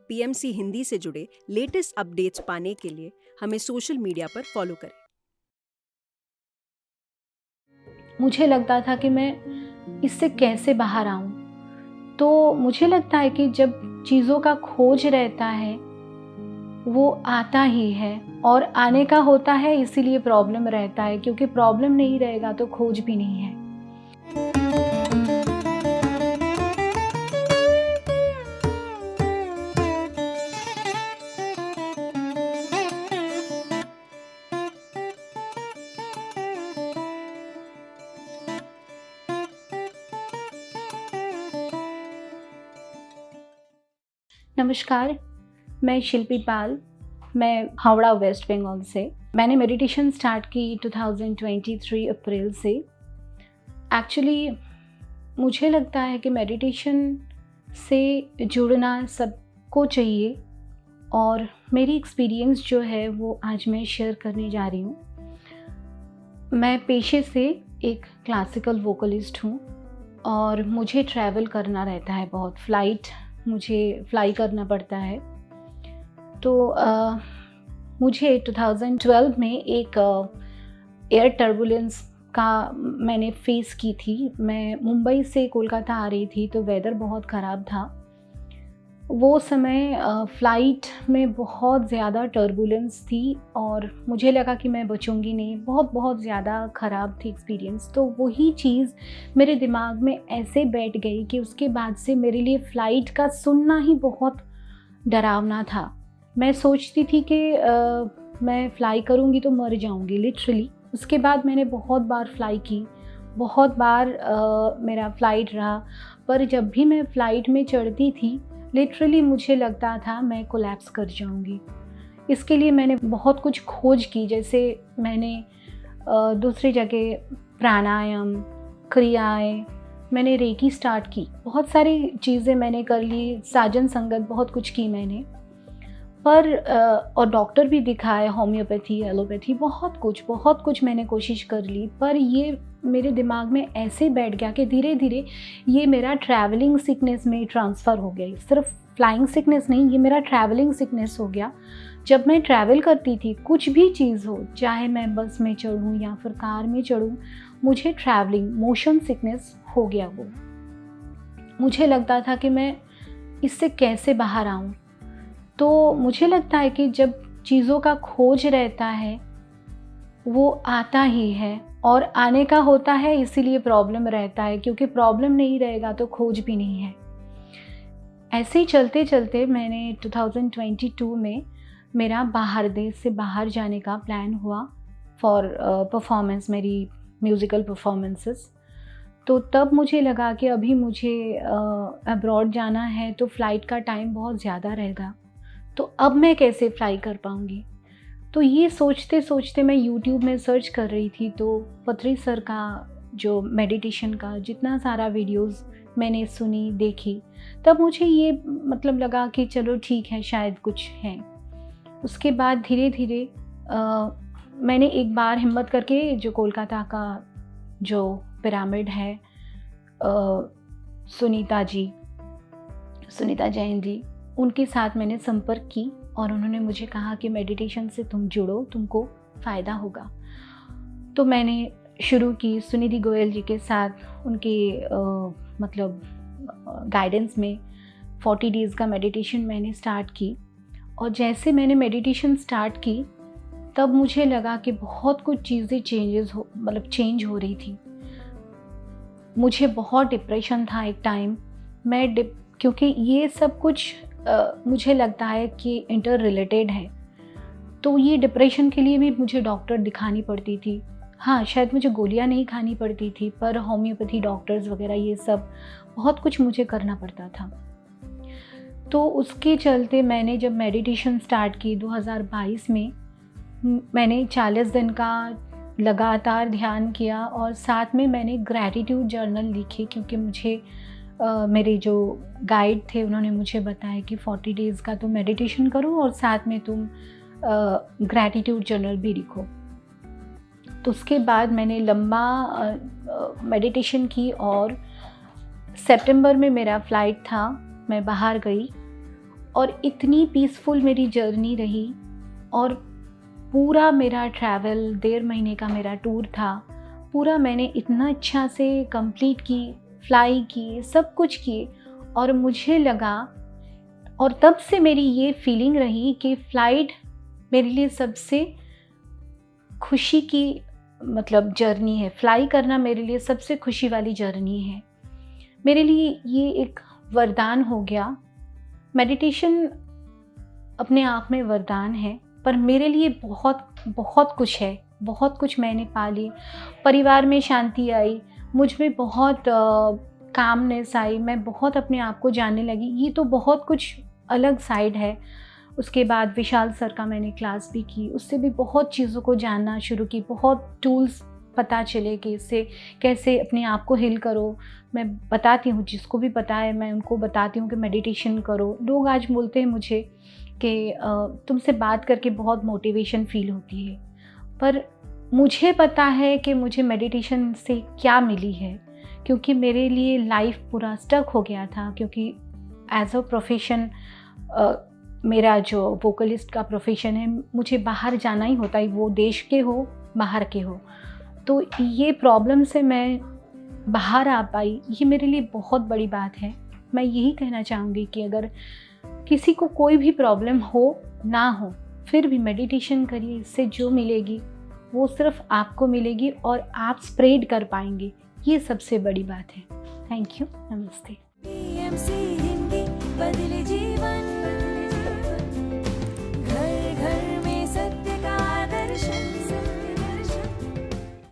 PMC Hindi से जुड़े latest updates पाने के लिए हमें सोशल मीडिया पर फॉलो करें। मुझे लगता था कि मैं इससे कैसे बाहर आऊँ। तो मुझे लगता है कि जब चीज़ों का खोज रहता है, वो आता ही है और आने का होता है, इसीलिए प्रॉब्लम रहता है, क्योंकि प्रॉब्लम नहीं रहेगा तो खोज भी नहीं है। नमस्कार, मैं शिल्पी पाल, मैं हावड़ा वेस्ट बंगाल से। मैंने मेडिटेशन स्टार्ट की 2023 अप्रैल से। एक्चुअली मुझे लगता है कि मेडिटेशन से जुड़ना सबको चाहिए और मेरी एक्सपीरियंस जो है वो आज मैं शेयर करने जा रही हूँ। मैं पेशे से एक क्लासिकल वोकलिस्ट हूँ और मुझे ट्रैवल करना रहता है बहुत, मुझे फ्लाई करना पड़ता है। तो मुझे 2012 में एक एयर टर्बुलेंस का मैंने फेस की थी। मैं मुंबई से कोलकाता आ रही थी, तो वेदर बहुत ख़राब था। वो समय फ़्लाइट में बहुत ज़्यादा टर्बुलेंस थी और मुझे लगा कि मैं बचूंगी नहीं, बहुत ज़्यादा ख़राब थी एक्सपीरियंस। तो वही चीज़ मेरे दिमाग में ऐसे बैठ गई कि उसके बाद से मेरे लिए फ़्लाइट का सुनना ही बहुत डरावना था। मैं सोचती थी कि मैं फ़्लाई करूँगी तो मर जाऊँगी लिटरली। उसके बाद मैंने बहुत बार फ़्लाई की, बहुत बार मेरा फ़्लाइट रहा, पर जब भी मैं फ़्लाइट में चढ़ती थी लिटरली मुझे लगता था मैं कोलैप्स कर जाऊँगी। इसके लिए मैंने बहुत कुछ खोज की, जैसे मैंने दूसरी जगह प्राणायाम, क्रियाएँ, मैंने रेकी स्टार्ट की, बहुत सारी चीज़ें मैंने कर ली, साजन संगत बहुत कुछ की मैंने। पर और डॉक्टर भी दिखाए, होम्योपैथी, एलोपैथी, बहुत कुछ मैंने कोशिश कर ली। पर ये मेरे दिमाग में ऐसे बैठ गया कि धीरे धीरे ये मेरा ट्रैवलिंग सिकनेस में ट्रांसफ़र हो गया। सिर्फ फ्लाइंग सिकनेस नहीं, ये मेरा ट्रैवलिंग सिकनेस हो गया। जब मैं ट्रैवल करती थी, कुछ भी चीज़ हो, चाहे मैं बस में चढ़ूँ या फिर कार में चढ़ूँ, मुझे ट्रैवलिंग मोशन सिकनेस हो गया। वो मुझे लगता था कि मैं इससे कैसे बाहर आऊँ। तो मुझे लगता है कि जब चीज़ों का खोज रहता है, वो आता ही है और आने का होता है, इसीलिए प्रॉब्लम रहता है, क्योंकि प्रॉब्लम नहीं रहेगा तो खोज भी नहीं है। ऐसे ही चलते चलते मैंने 2022 में मेरा बाहर, देश से बाहर जाने का प्लान हुआ फॉर परफॉर्मेंस, मेरी म्यूज़िकल परफॉर्मेंसेस। तो तब मुझे लगा कि अभी मुझे अब्रॉड जाना है तो फ़्लाइट का टाइम बहुत ज़्यादा रहेगा, तो अब मैं कैसे फ्लाई कर पाऊँगी। तो ये सोचते सोचते मैं यूट्यूब में सर्च कर रही थी, तो पत्री सर का जो मेडिटेशन का जितना सारा वीडियोस मैंने सुनी, देखी, तब मुझे ये मतलब लगा कि चलो ठीक है, शायद कुछ है। उसके बाद धीरे धीरे मैंने एक बार हिम्मत करके जो कोलकाता का जो पिरामिड है, सुनीता जैन जी, उनके साथ मैंने संपर्क की और उन्होंने मुझे कहा कि मेडिटेशन से तुम जुड़ो, तुमको फ़ायदा होगा। तो मैंने शुरू की सुनिधि गोयल जी के साथ, उनके मतलब गाइडेंस में 40 डेज़ का मेडिटेशन मैंने स्टार्ट की। और जैसे मैंने मेडिटेशन स्टार्ट की, तब मुझे लगा कि बहुत कुछ चीज़ें चेंज हो रही थी। मुझे बहुत डिप्रेशन था एक टाइम, क्योंकि ये सब कुछ मुझे लगता है कि इंटर रिलेटेड है, तो ये डिप्रेशन के लिए भी मुझे डॉक्टर दिखानी पड़ती थी। हाँ, शायद मुझे गोलियां नहीं खानी पड़ती थी, पर होम्योपैथी डॉक्टर्स वगैरह ये सब बहुत कुछ मुझे करना पड़ता था। तो उसके चलते मैंने जब मेडिटेशन स्टार्ट की 2022 में, मैंने 40 दिन का लगातार ध्यान किया और साथ में मैंने ग्रैटिट्यूड जर्नल लिखे, क्योंकि मुझे मेरे जो गाइड थे उन्होंने मुझे बताया कि 40 डेज़ का तुम मेडिटेशन करो और साथ में तुम ग्रैटिट्यूड जर्नल भी लिखो। तो उसके बाद मैंने लंबा मेडिटेशन की और सितंबर में मेरा फ़्लाइट था, मैं बाहर गई और इतनी पीसफुल मेरी जर्नी रही। और पूरा मेरा ट्रैवल 1.5 महीने का मेरा टूर था, पूरा मैंने इतना अच्छा से कंप्लीट की, फ्लाई की, सब कुछ की। और मुझे लगा, और तब से मेरी ये फीलिंग रही कि फ़्लाइट मेरे लिए सबसे खुशी की मतलब जर्नी है। फ्लाई करना मेरे लिए सबसे खुशी वाली जर्नी है। मेरे लिए ये एक वरदान हो गया। मेडिटेशन अपने आप में वरदान है, पर मेरे लिए बहुत बहुत कुछ है, बहुत कुछ मैंने पा ली। परिवार में शांति आई, मुझ में बहुत कामनेस आई, मैं बहुत अपने आप को जानने लगी। ये तो बहुत कुछ अलग साइड है। उसके बाद विशाल सर का मैंने क्लास भी की, उससे भी बहुत चीज़ों को जानना शुरू की, बहुत टूल्स पता चले कि इससे कैसे अपने आप को हील करो। मैं बताती हूँ, जिसको भी पता है मैं उनको बताती हूँ कि मेडिटेशन करो। लोग आज बोलते हैं मुझे कि तुमसे बात करके बहुत मोटिवेशन फ़ील होती है, पर मुझे पता है कि मुझे मेडिटेशन से क्या मिली है, क्योंकि मेरे लिए लाइफ पूरा स्टक हो गया था। क्योंकि एज अ प्रोफेशन मेरा जो वोकलिस्ट का प्रोफेशन है, मुझे बाहर जाना ही होता है, वो देश के हो बाहर के हो। तो ये प्रॉब्लम से मैं बाहर आ पाई, ये मेरे लिए बहुत बड़ी बात है। मैं यही कहना चाहूँगी कि अगर किसी को कोई भी प्रॉब्लम हो ना हो, फिर भी मेडिटेशन करिए। इससे जो मिलेगी वो सिर्फ आपको मिलेगी और आप स्प्रेड कर पाएंगे। ये सबसे बड़ी बात है। Thank you. नमस्ते। PMC हिंदी बदले जीवन।